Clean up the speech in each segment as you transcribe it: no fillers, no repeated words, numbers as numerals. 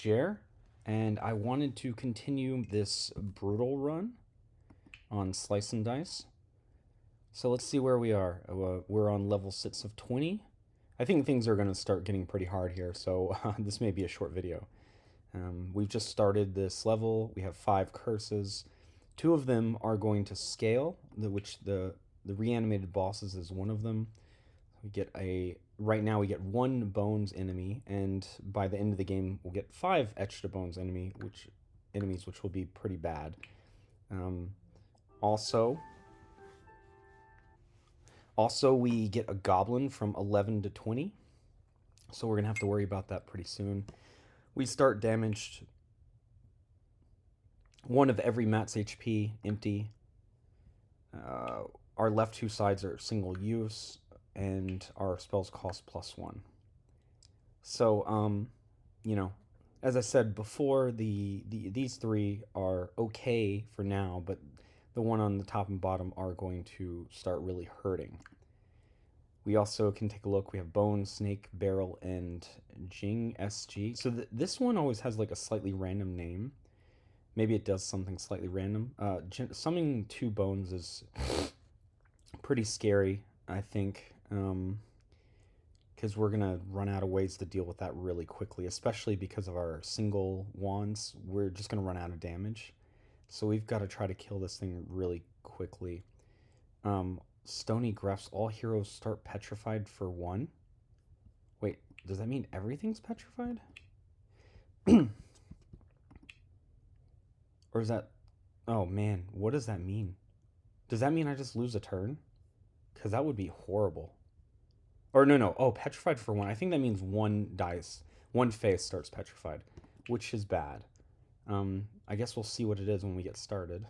Jer, and I wanted to continue this brutal run on Slice and Dice. So let's see where we are. We're on level 6 of 20. I think things are going to start getting pretty hard here, so this may be a short video. We've just started this level. We have 5 curses. 2 of them are going to scale, which the reanimated bosses is one of them. We get right now we get 1 bones enemy, and by the end of the game we'll get 5 etched to bones enemies, which will be pretty bad. Um, also, we get a goblin from 11 to 20, so we're gonna have to worry about that pretty soon. We start damaged 1 of every mat's HP empty. Our left 2 sides are single use, and our spells cost +1. So, you know, as I said before, these 3 are okay for now, but the one on the top and bottom are going to start really hurting. We also can take a look. We have Bone, Snake, Barrel, and Jing SG. So this one always has like a slightly random name. Maybe it does something slightly random. Summoning 2 bones is pretty scary, I think, because we're going to run out of ways to deal with that really quickly, especially because of our single wands. We're just going to run out of damage. So we've got to try to kill this thing really quickly. Stony Grefts, all heroes start petrified for 1. Wait, does that mean everything's petrified? Or is that... Oh man, what does that mean? Does that mean I just lose a turn? Because that would be horrible. Or no. Oh, petrified for 1. I think that means 1 dice. 1 face starts petrified, which is bad. I guess we'll see what it is when we get started.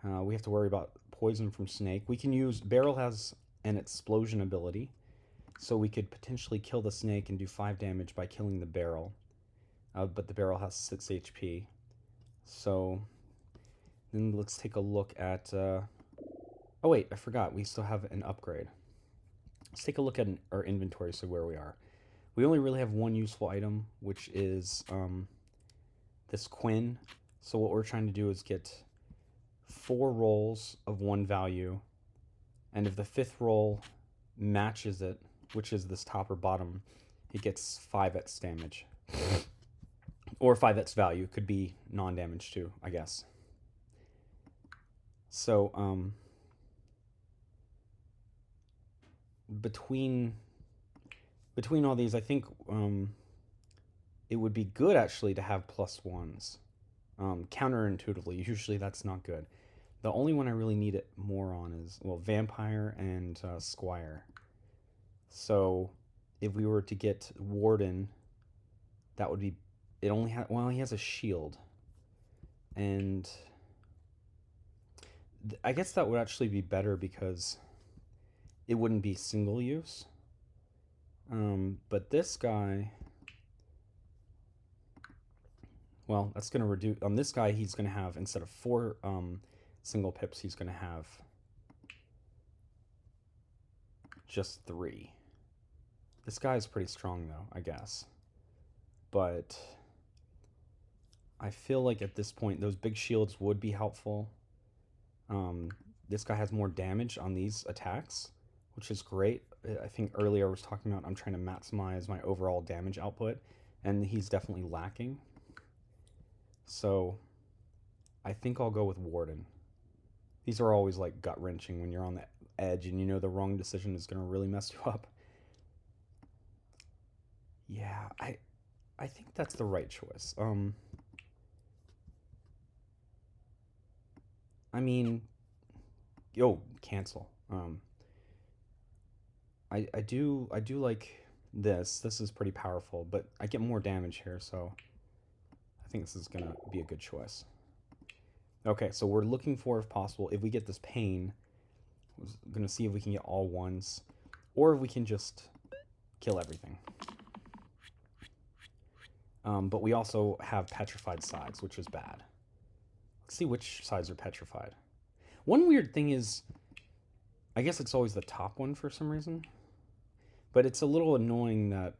We have to worry about poison from Snake. We can use... Barrel has an explosion ability, so we could potentially kill the Snake and do 5 damage by killing the Barrel. But the Barrel has 6 HP. So then let's take a look at... Oh wait, I forgot. We still have an upgrade. Let's take a look at our inventory, so where we are. We only really have 1 useful item, which is this Quinn. So what we're trying to do is get 4 rolls of 1 value, and if the 5th roll matches it, which is this top or bottom, it gets 5x damage. Or 5x value. Could be non-damage too, I guess. So, between all these, I think it would be good actually to have +1s. Counterintuitively, usually that's not good. The only one I really need it more on is, well, Vampire and Squire. So if we were to get Warden, that would be... It only has... Well, he has a shield. And I guess that would actually be better because it wouldn't be single use. But this guy... Well, that's going to reduce... On this guy, he's going to have, instead of 4 single pips, he's going to have just 3. This guy is pretty strong, though, I guess. But I feel like at this point, those big shields would be helpful. This guy has more damage on these attacks, which is great. I think earlier I was talking about I'm trying to maximize my overall damage output, and he's definitely lacking. So I think I'll go with Warden. These are always like gut-wrenching when you're on the edge and you know the wrong decision is going to really mess you up. Yeah, I think that's the right choice. I mean, cancel. I do like this. This is pretty powerful, but I get more damage here, so I think this is gonna be a good choice. Okay, so we're looking for, if possible, if we get this pain, we're gonna see if we can get all 1s, or if we can just kill everything. But we also have petrified sides, which is bad. Let's see which sides are petrified. One weird thing is, I guess it's always the top one for some reason. But it's a little annoying that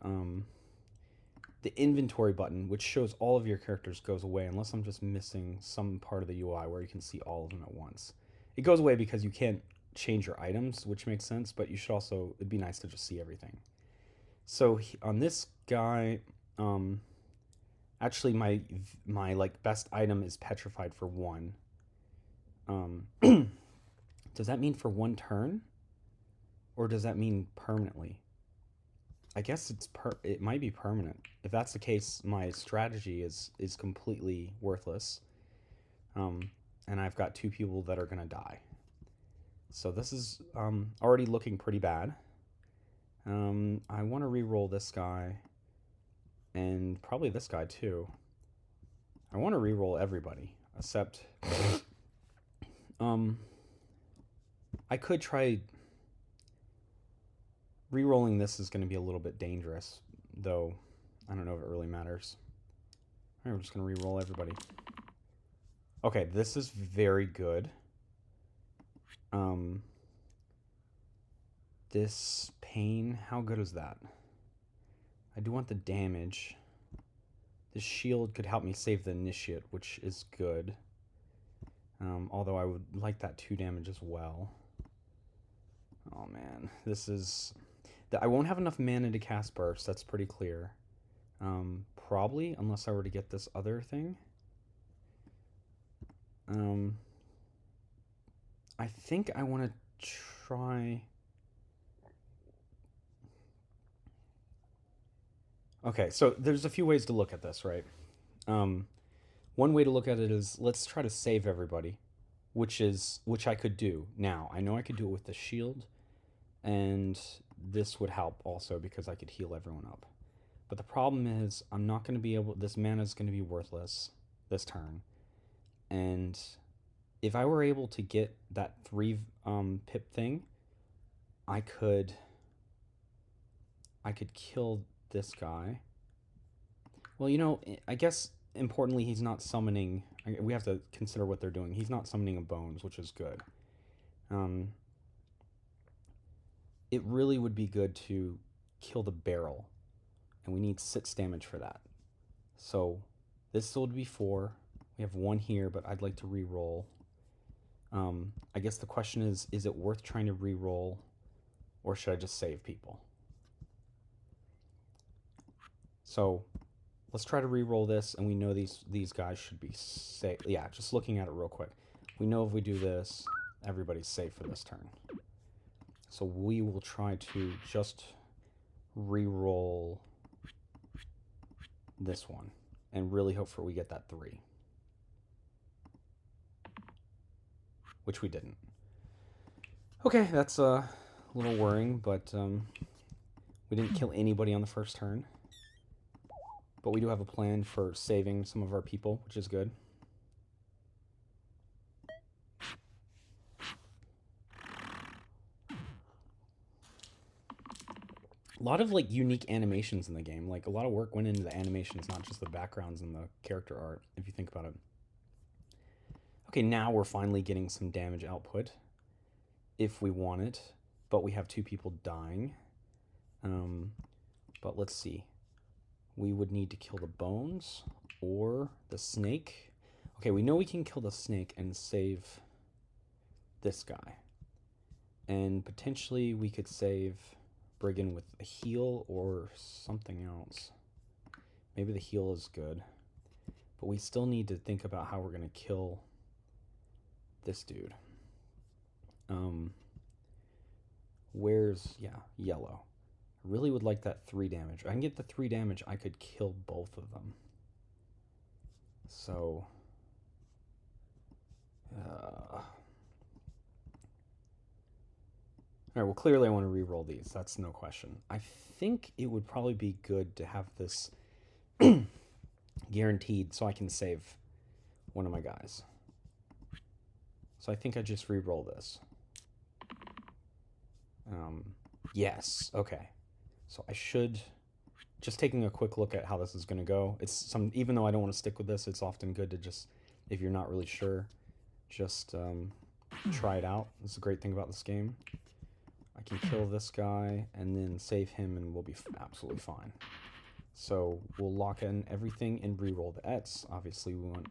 the inventory button, which shows all of your characters, goes away unless I'm just missing some part of the UI where you can see all of them at once. It goes away because you can't change your items, which makes sense, but you should also, it'd be nice to just see everything. So on this guy, actually my like best item is petrified for 1. Does that mean for 1 turn? Or does that mean permanently? I guess it might be permanent. If that's the case, my strategy is completely worthless. And I've got 2 people that are gonna die. So this is already looking pretty bad. I want to re-roll this guy, and probably this guy too. I want to re-roll everybody, except I could try. Re-rolling this is going to be a little bit dangerous, though I don't know if it really matters. All right, we're just going to re-roll everybody. Okay, this is very good. This pain, how good is that? I do want the damage. This shield could help me save the initiate, which is good. Although I would like that 2 damage as well. Oh man, this is... I won't have enough mana to cast burst, that's pretty clear. Probably, unless I were to get this other thing. I think I want to try... Okay, so there's a few ways to look at this, right? One way to look at it is, let's try to save everybody, which I could do now. I know I could do it with the shield, and this would help also because I could heal everyone up. But the problem is, I'm not going to be able... This mana is going to be worthless this turn. And if I were able to get that 3 pip thing, I could kill this guy. Well, you know, I guess importantly, he's not summoning... We have to consider what they're doing. He's not summoning a bones, which is good. It really would be good to kill the barrel, and we need 6 damage for that. So this would be 4. We have 1 here, but I'd like to re-roll. I guess the question is it worth trying to re-roll, or should I just save people? So let's try to re-roll this, and we know these guys should be safe. Yeah, just looking at it real quick. We know if we do this, everybody's safe for this turn. So we will try to just re-roll this one and really hope we get that 3. Which we didn't. Okay, that's a little worrying, but we didn't kill anybody on the first turn. But we do have a plan for saving some of our people, which is good. A lot of like unique animations in the game. Like a lot of work went into the animations, not just the backgrounds and the character art, if you think about it. Okay, now we're finally getting some damage output if we want it, but we have 2 people dying. But let's see. We would need to kill the bones or the snake. Okay, we know we can kill the snake and save this guy. And potentially we could save Brigand with a heal or something else. Maybe the heal is good. But we still need to think about how we're going to kill this dude. Where's... Yeah, yellow. I really would like that 3 damage. If I can get the 3 damage, I could kill both of them. So... Alright, well clearly I want to re-roll these. That's no question. I think it would probably be good to have this guaranteed so I can save one of my guys. So I think I just re-roll this. Yes, okay. So I should... Just taking a quick look at how this is going to go. Even though I don't want to stick with this, it's often good to just, if you're not really sure, just try it out. This is a great thing about this game. I can kill this guy and then save him and we'll be absolutely fine. So we'll lock in everything and re-roll the Ets. Obviously, we want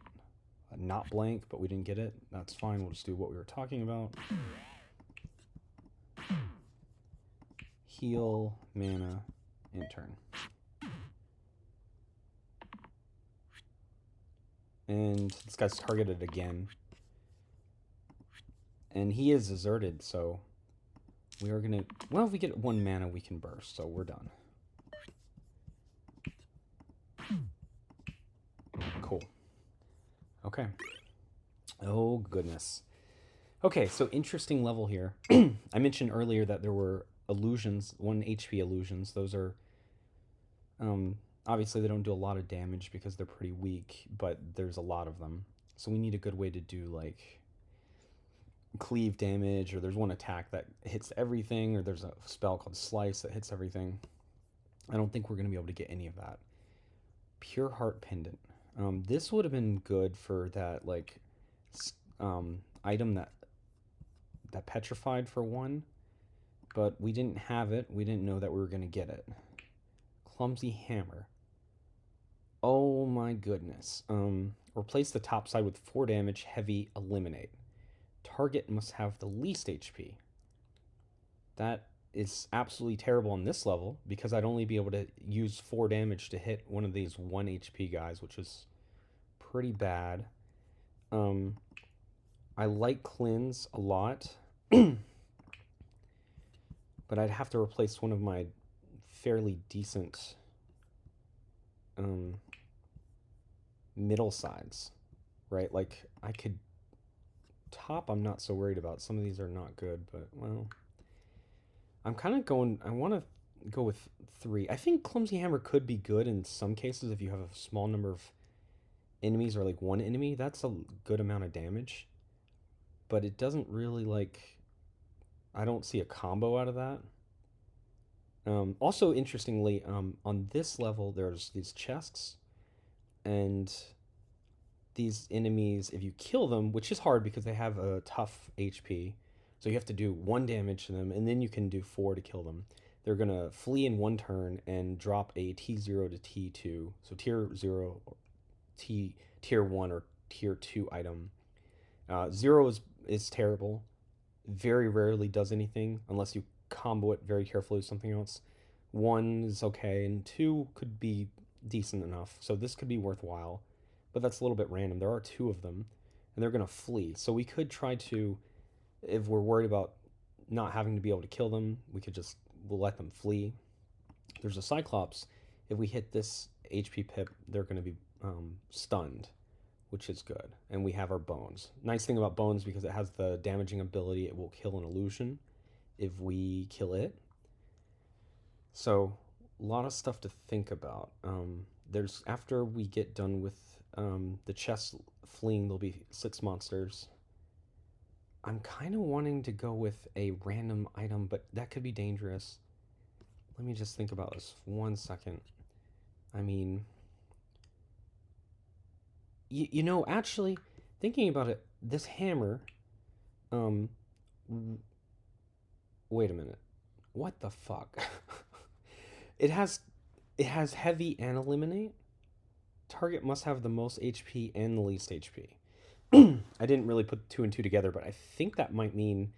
a not blank, but we didn't get it. That's fine. We'll just do what we were talking about. Heal, mana, and turn. And this guy's targeted again. And he is deserted, so we are going to... Well, if we get 1 mana, we can burst, so we're done. Cool. Okay. Oh, goodness. Okay, so interesting level here. I mentioned earlier that there were illusions, 1 HP illusions. Those are... obviously, they don't do a lot of damage because they're pretty weak, but there's a lot of them. So we need a good way to do, like, cleave damage, or there's one attack that hits everything, or there's a spell called Slice that hits everything. I don't think we're going to be able to get any of that. Pure Heart Pendant. This would have been good for that, like, item that petrified for 1, but we didn't have it. We didn't know that we were going to get it. Clumsy Hammer. Oh my goodness. Replace the top side with 4 damage, heavy, eliminate. Target must have the least HP. That is absolutely terrible on this level because I'd only be able to use 4 damage to hit one of these 1 HP guys, which is pretty bad. I like Cleanse a lot, but I'd have to replace one of my fairly decent middle sides, right? Like, I could... Top, I'm not so worried about. Some of these are not good, but, well... I'm kind of going... I want to go with 3. I think Clumsy Hammer could be good in some cases if you have a small number of enemies, or, like, 1 enemy. That's a good amount of damage. But it doesn't really, like... I don't see a combo out of that. Also, interestingly, on this level, there's these chests, and these enemies, if you kill them, which is hard because they have a tough HP, so you have to do 1 damage to them, and then you can do 4 to kill them. They're going to flee in 1 turn and drop a T0 to T2, so Tier 0, Tier 1, or Tier 2 item. 0 is terrible. Very rarely does anything unless you combo it very carefully with something else. 1 is okay, and 2 could be decent enough, so this could be worthwhile, but that's a little bit random. There are 2 of them, and they're going to flee, so we could try to, if we're worried about not having to be able to kill them, we'll let them flee. There's a Cyclops. If we hit this HP pip, they're going to be stunned, which is good. And we have our Bones. Nice thing about Bones, because it has the damaging ability, it will kill an illusion if we kill it. So, a lot of stuff to think about. There's, after we get done with the chest fleeing, there'll be 6 monsters. I'm kind of wanting to go with a random item, but that could be dangerous. Let me just think about this for 1 second. I mean... You know, actually, thinking about it, this hammer... wait a minute. What the fuck? It has heavy and eliminate. Target must have the most HP and the least HP. I didn't really put 2 and 2 together, but I think that might mean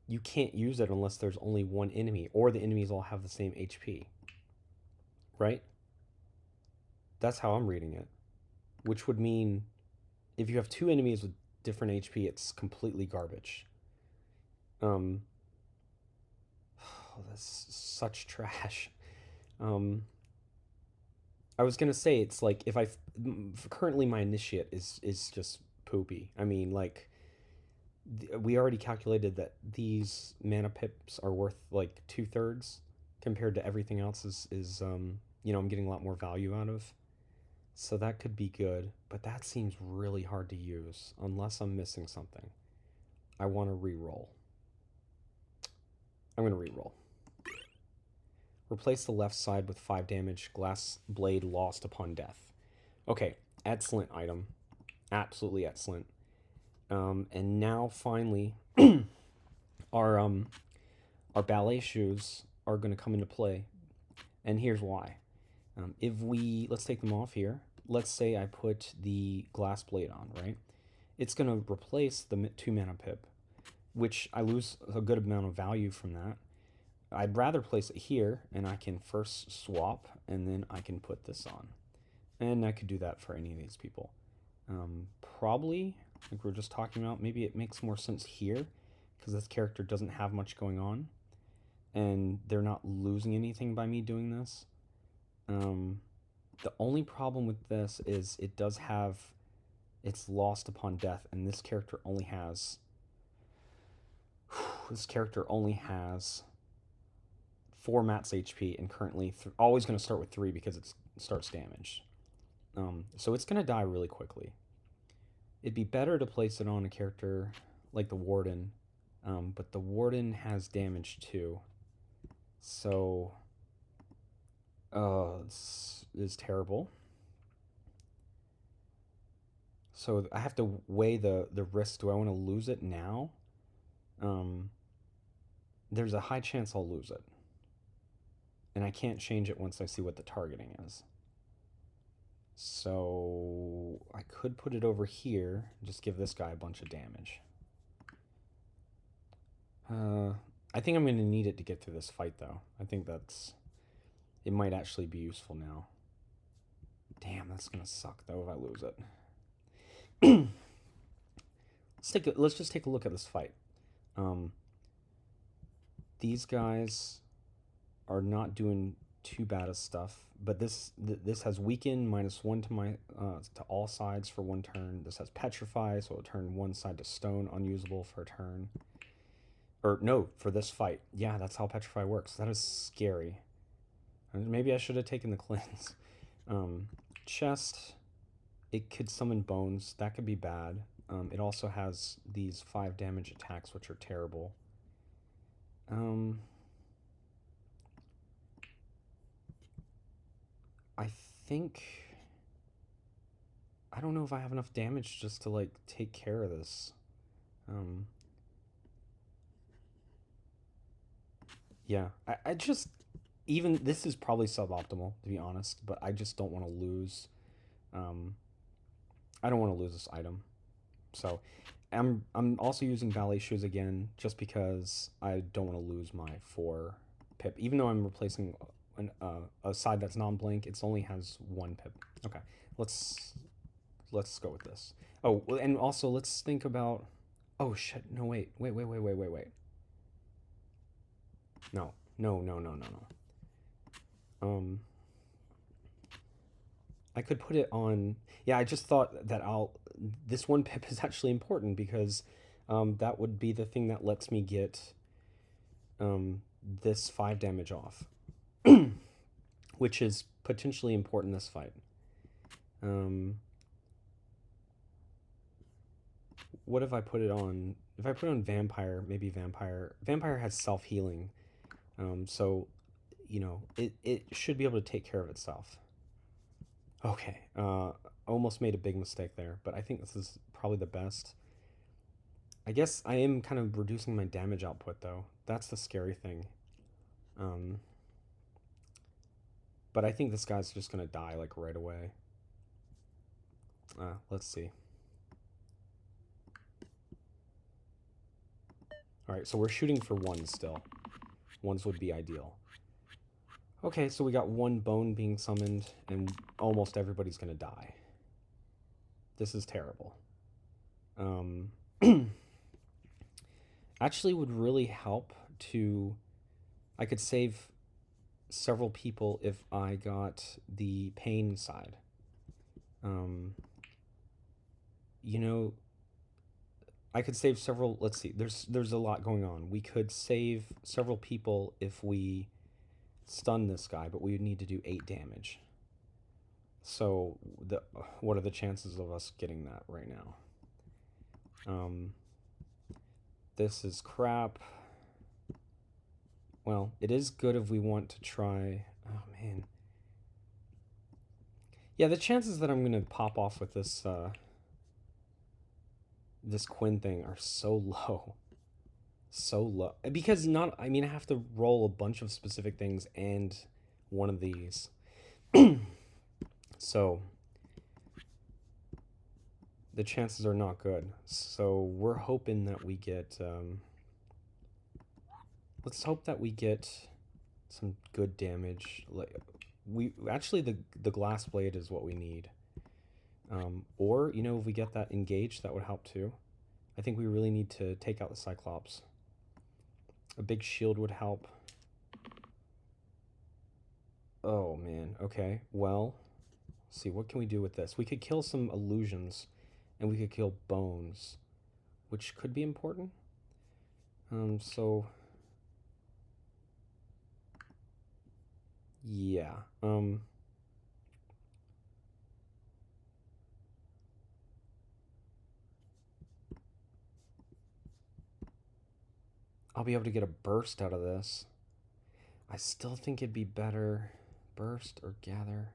you can't use it unless there's only 1 enemy, or the enemies all have the same HP. Right? That's how I'm reading it. Which would mean if you have 2 enemies with different HP, it's completely garbage. Oh, that's such trash. I was gonna say, it's like, if currently my initiate is just poopy. I mean, like, we already calculated that these mana pips are worth like 2/3 compared to everything else is you know, I'm getting a lot more value out of. So that could be good, but that seems really hard to use unless I'm missing something. I want to re-roll. I'm going to re-roll. Replace the left side with 5 damage, glass blade lost upon death. Okay, excellent item. Absolutely excellent. And now finally, our ballet shoes are going to come into play. And here's why. Let's take them off here. Let's say I put the glass blade on, right? It's going to replace the 2 mana pip, which I lose a good amount of value from that. I'd rather place it here, and I can first swap, and then I can put this on. And I could do that for any of these people. Probably, like we were just talking about, maybe it makes more sense here, because this character doesn't have much going on, and they're not losing anything by me doing this. The only problem with this is it does have, it's lost upon death, and this character only has, four mats HP, and currently always going to start with 3 because it starts damaged. So it's going to die really quickly. It'd be better to place it on a character like the Warden, but the Warden has damage too. So, this is terrible. So I have to weigh the risk. Do I want to lose it now? There's a high chance I'll lose it. And I can't change it once I see what the targeting is. So I could put it over here and just give this guy a bunch of damage. I think I'm going to need it to get through this fight, though. I think it might actually be useful now. Damn, that's going to suck, though, if I lose it. Let's just take a look at this fight. These guys are not doing too bad of stuff, but this has weaken -1 to all sides for 1 turn. This has petrify, so it'll turn 1 side to stone, unusable for a turn. Or no, for this fight. Yeah, that's how petrify works. That is scary. Maybe I should have taken the cleanse. Chest, it could summon bones. That could be bad. It also has these 5 damage attacks, which are terrible. I think, I don't know if I have enough damage just to like take care of this. Yeah, I just, even this is probably suboptimal to be honest, but I just don't want to lose. I don't want to lose this item, so I'm also using Ballet Shoes again just because I don't want to lose my 4 pip, even though I'm replacing a side that's non-blink. It only has 1 pip. Okay, let's go with this. Oh, and also let's think about. Oh shit! No, wait. No. I could put it on. Yeah, I just thought that this 1 pip is actually important because that would be the thing that lets me get this 5 damage off, which is potentially important this fight. What if I put it on? If I put it on Vampire, maybe Vampire has self-healing, so you know it should be able to take care of itself. Okay, almost made a big mistake there, but I think this is probably the best. I guess I am kind of reducing my damage output, though. That's the scary thing. But I think this guy's just gonna die, like, right away. Let's see. Alright, so we're shooting for 1s still. 1s would be ideal. Okay, so we got 1 bone being summoned, and almost everybody's gonna die. This is terrible. Actually would really help to. I could save several people if I got the pain side. You know, I could save several. Let's see. There's a lot going on. We could save several people if we stun this guy, but we would need to do 8 damage. So what are the chances of us getting that right now? This is crap. Well, it is good if we want to try. Oh man. Yeah, the chances that I'm gonna pop off with this this Quinn thing are so low. So low. Because I have to roll a bunch of specific things and one of these. So the chances are not good. So we're hoping that we get. Let's hope that we get some good damage. Like we actually the glass blade is what we need. Or you know if we get that engaged, that would help too. I think we really need to take out the Cyclops. A big shield would help. Oh man. Okay. Well, let's see, what can we do with this? We could kill some illusions, and we could kill bones, which could be important. So yeah. I'll be able to get a burst out of this. I still think it'd be better burst or gather.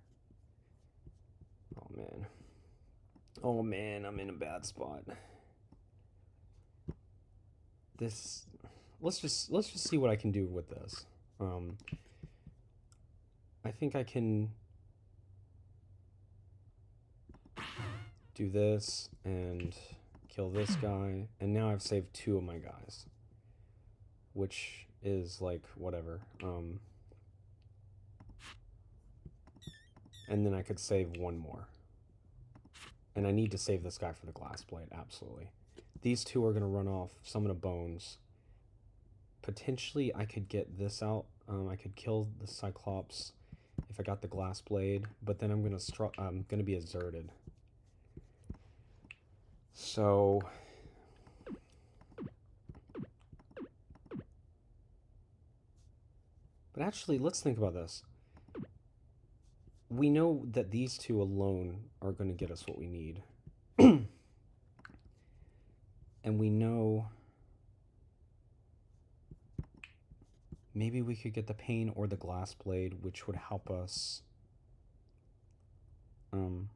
Oh man. Oh man, I'm in a bad spot. This let's just see what I can do with this. Um I think I can do this and kill this guy, and now I've saved two of my guys, which is like whatever. And then I could save one more. And I need to save this guy for the glass blade, absolutely. These two are going to run off, summon a bones. Potentially, I could get this out. I could kill the Cyclops if I got the glass blade, but then I'm gonna be exerted. So, but actually, let's think about this. We know that these two alone are going to get us what we need. And we know maybe we could get the pain or the glass blade, which would help us. Well,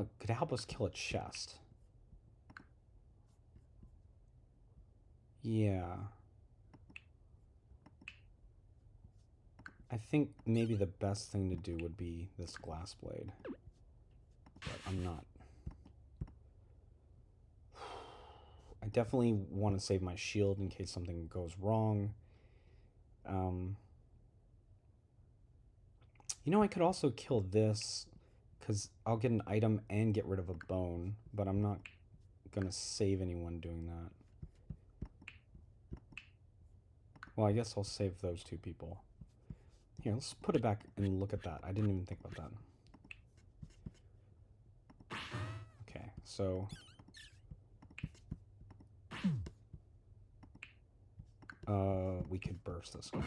it could help us kill a chest. Yeah. I think maybe the best thing to do would be this glass blade. But I'm not. I definitely want to save my shield in case something goes wrong. You know, I could also kill this because I'll get an item and get rid of a bone, but I'm not going to save anyone doing that. Well, I guess I'll save those two people. Here, let's put it back and look at that. I didn't even think about that. Okay, so... we could burst this guy.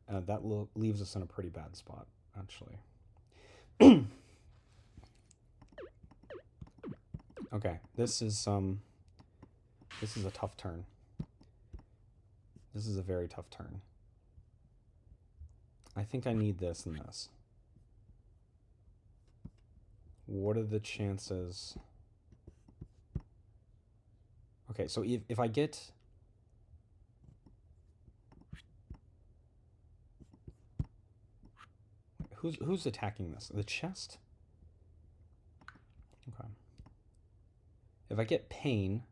That leaves us in a pretty bad spot, actually. Okay, this is a tough turn. This is a very tough turn. I think I need this and this. What are the chances? Okay, so if I get... Who's attacking this? The chest? Okay. If I get pain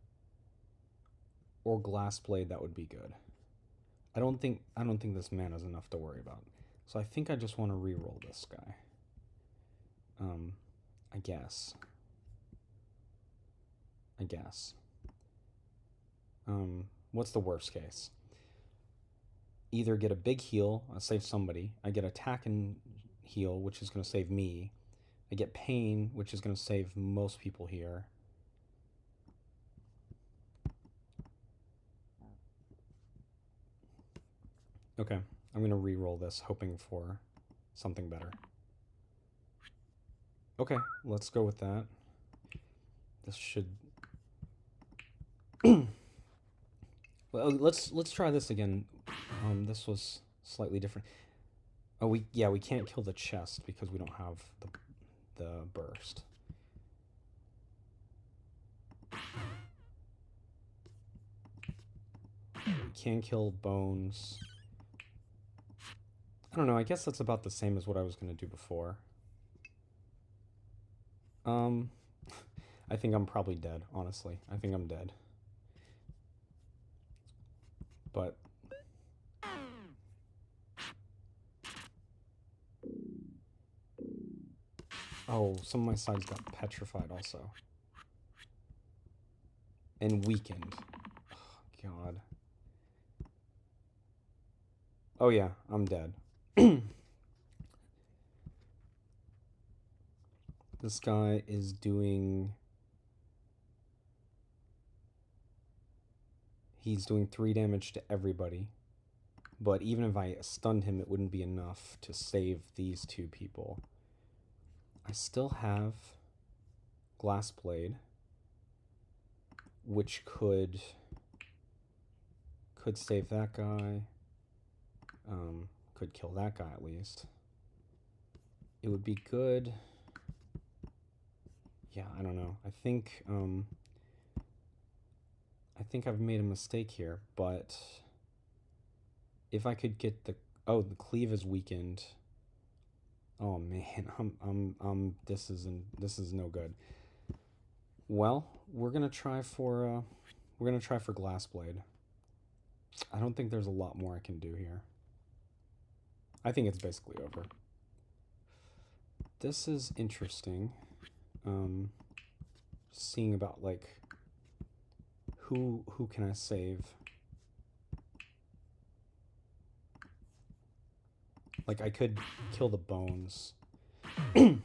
or glass blade, that would be good. I don't think this man is enough to worry about. So I think I just want to re-roll this guy. I guess. What's the worst case? Either get a big heal, I'll save somebody. I get attack and heal, which is going to save me. I get pain, which is going to save most people here. Okay, I'm going to re-roll this, hoping for something better. Okay, let's go with that. This should... Well, let's try this again. This was slightly different. Oh, we can't kill the chest because we don't have the burst. We can kill bones. I don't know, I guess that's about the same as what I was going to do before. Um, I think I'm probably dead, honestly. I think I'm dead. But, oh, some of my sides got petrified also. And weakened. Oh, God. Oh, yeah, I'm dead. This guy is doing... He's doing 3 damage to everybody. But even if I stunned him, it wouldn't be enough to save these 2 people. I still have Glass Blade, which could save that guy. Could kill that guy at least. It would be good. Yeah, I don't know. I think I've made a mistake here, but if I could get the the cleave is weakened. Oh man, this is no good. Well, we're gonna try for Glass Blade. I don't think there's a lot more I can do here. I think it's basically over. This is interesting. Seeing about like who can I save? Like I could kill the bones, and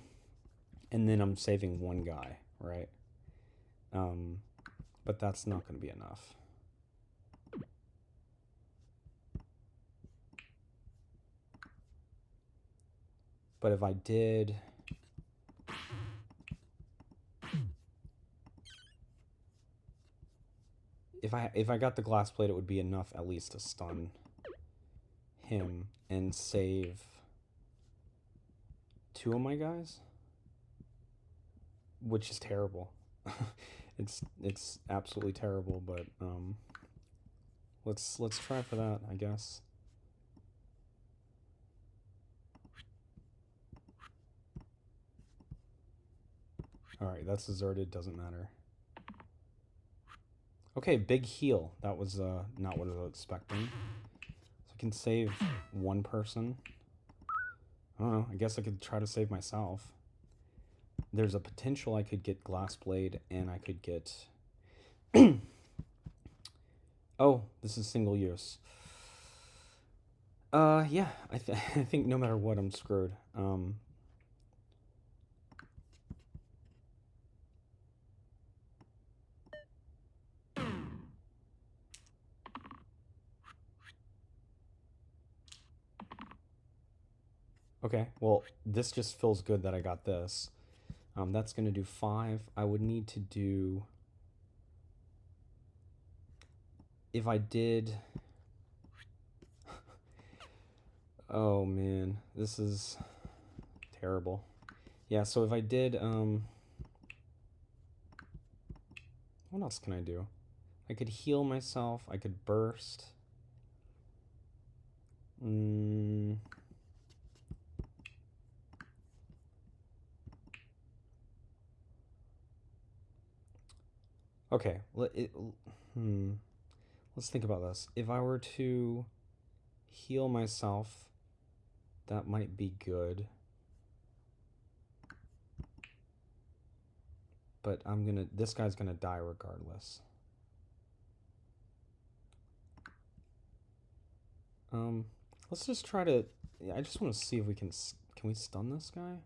then I'm saving one guy, right? But that's not going to be enough. But if I did... If I got the Glass Plate, it would be enough at least to stun him and save 2 of my guys, which is terrible. It's absolutely terrible, but let's try for that, I guess. All right, that's deserted. Doesn't matter. Okay, big heal. That was not what I was expecting. So I can save 1 person. I don't know. I guess I could try to save myself. There's a potential I could get Glass Blade and I could get... Oh, this is single use. Yeah. I think no matter what, I'm screwed. Okay, well, this just feels good that I got this. That's going to do 5. I would need to do... If I did... Oh, man. This is terrible. Yeah, so if I did... What else can I do? I could heal myself. I could burst. Okay, let's think about this. If I were to heal myself, that might be good. But this guy's gonna die regardless. Let's just try to, I just want to see if we can we stun this guy?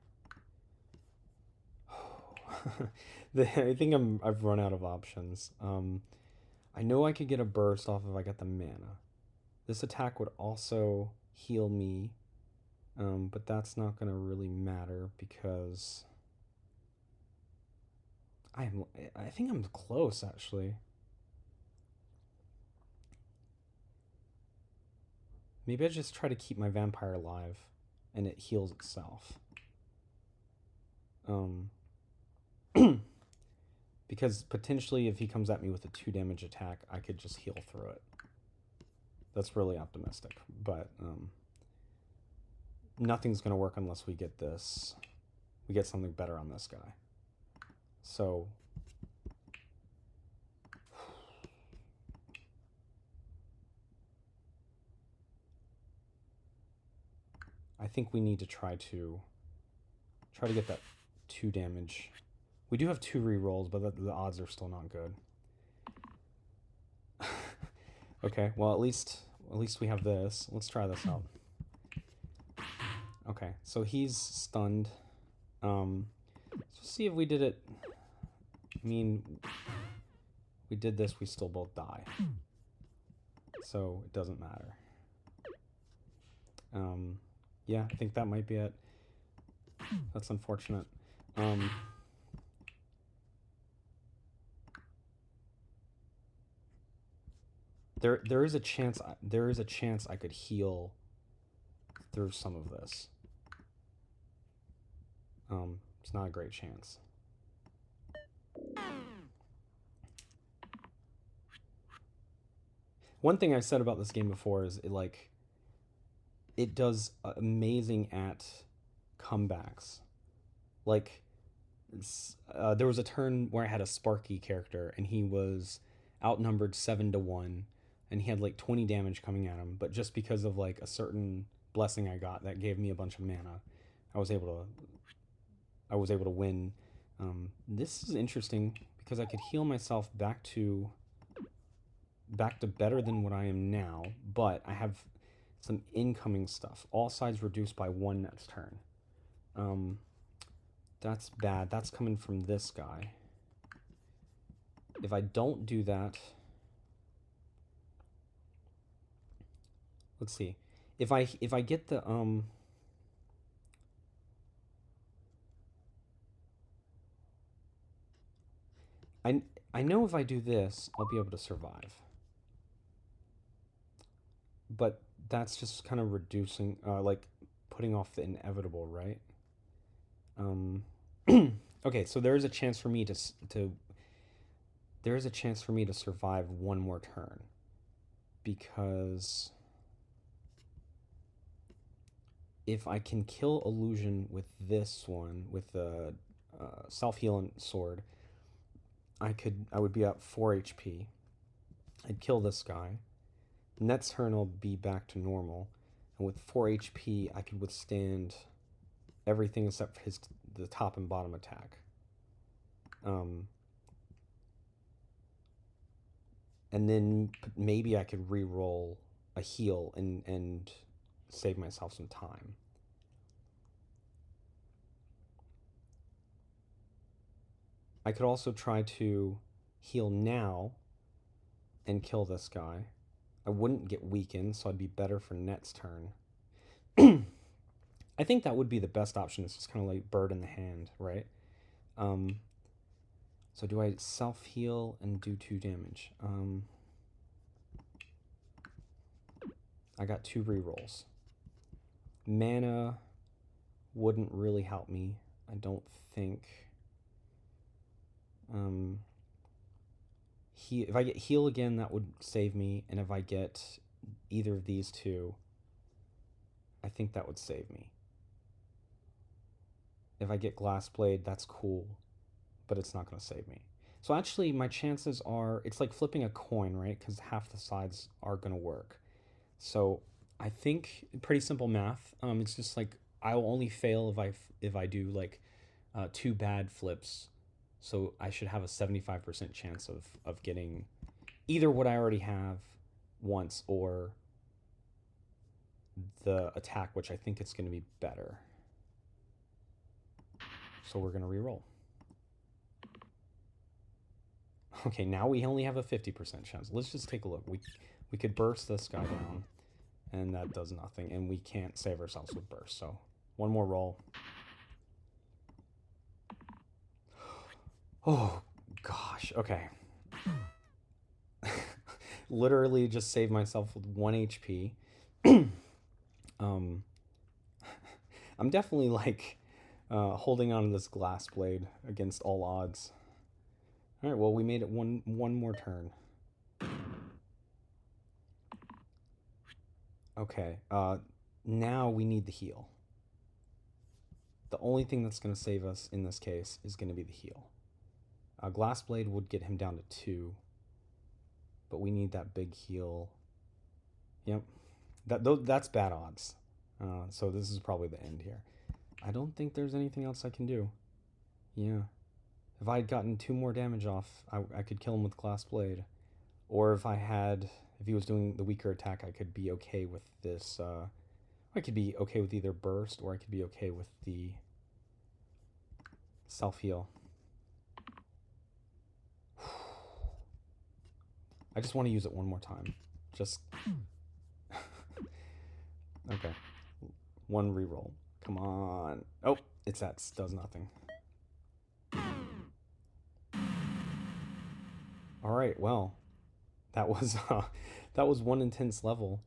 I think I've run out of options. I know I could get a burst off if I got the mana. This attack would also heal me, but that's not gonna really matter because I think I'm close actually. Maybe I just try to keep my vampire alive and it heals itself. Because potentially if he comes at me with a 2 damage attack, I could just heal through it. That's really optimistic, but nothing's going to work unless we get this. We get something better on this guy. So I think we need to try to get that 2 damage. We do have 2 rerolls, but the odds are still not good. Okay, well at least we have this. Let's try this out. Okay, so he's stunned. So see if we did it. I mean, we did this, we still both die. So it doesn't matter. Yeah, I think that might be it. That's unfortunate. There is a chance I could heal through some of this. It's not a great chance. One thing I've said about this game before is it does amazing at comebacks. Like, there was a turn where I had a Sparky character and he was outnumbered 7-1, and he had like 20 damage coming at him, but just because of like a certain blessing I got that gave me a bunch of mana, I was able to win. This is interesting because I could heal myself back to better than what I am now, but I have some incoming stuff. All sides reduced by 1 next turn. That's bad. That's coming from this guy. If I don't do that, let's see. If I get the I know if I do this, I'll be able to survive. But that's just kind of reducing, like putting off the inevitable, right? Okay, so there is a chance for me to survive 1 more turn, because if I can kill illusion with this one, with the self-healing sword, I would be up 4 HP. I'd kill this guy. Next turn I'll be back to normal, and with 4 HP I could withstand everything except for the top and bottom attack. And then maybe I could re-roll a heal and save myself some time. I could also try to heal now and kill this guy. I wouldn't get weakened, so I'd be better for next turn. I think that would be the best option. It's just kind of like bird in the hand, right? So do I self-heal and do 2 damage? I got 2 rerolls. Mana wouldn't really help me, I don't think. If I get heal again, that would save me, and if I get either of these 2, I think that would save me. If I get Glass Blade, that's cool, but it's not going to save me. So actually, my chances are, it's like flipping a coin, right? Because half the sides are going to work. So I think pretty simple math. It's just like I will only fail if I do like 2 bad flips. So I should have a 75% chance of getting either what I already have once or the attack, which I think it's going to be better. So we're going to re-roll. Okay, now we only have a 50% chance. Let's just take a look. We could burst this guy down, and that does nothing, and we can't save ourselves with burst. So 1 more roll. Oh gosh, okay. Literally just saved myself with 1 HP. I'm definitely like holding on to this Glass Blade against all odds. All right, well, we made it one more turn. Okay, now we need the heal. The only thing that's going to save us in this case is going to be the heal. Glass Blade would get him down to 2, but we need that big heal. Yep, that's bad odds. So this is probably the end here. I don't think there's anything else I can do. Yeah. If I had gotten 2 more damage off, I could kill him with Glass Blade. Or if he was doing the weaker attack, I could be okay with this. I could be okay with either burst, or I could be okay with the self-heal. I just want to use it one more time. Just... okay. 1 reroll. Come on. Oh, does nothing. Alright, well. That was one intense level.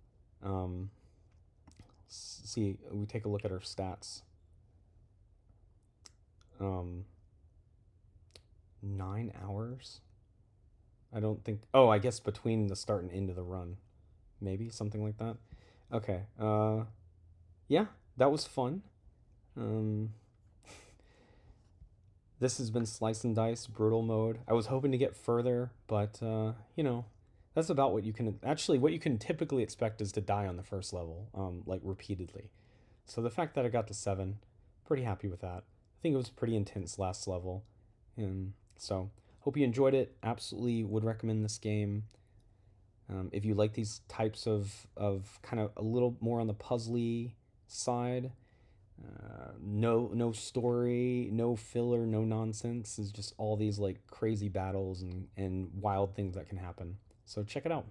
See, we take a look at our stats. 9 hours? I don't think... Oh, I guess between the start and end of the run. Maybe, something like that. Okay, yeah, that was fun. This has been Slice and Dice Brutal Mode. I was hoping to get further, but, you know, that's about what you can... Actually, what you can typically expect is to die on the first level, like, repeatedly. So the fact that I got to 7, pretty happy with that. I think it was pretty intense last level. And so, hope you enjoyed it. Absolutely would recommend this game. If you like these types of kind of a little more on the puzzly side, no story, no filler, no nonsense. It's just all these like crazy battles and wild things that can happen. So check it out.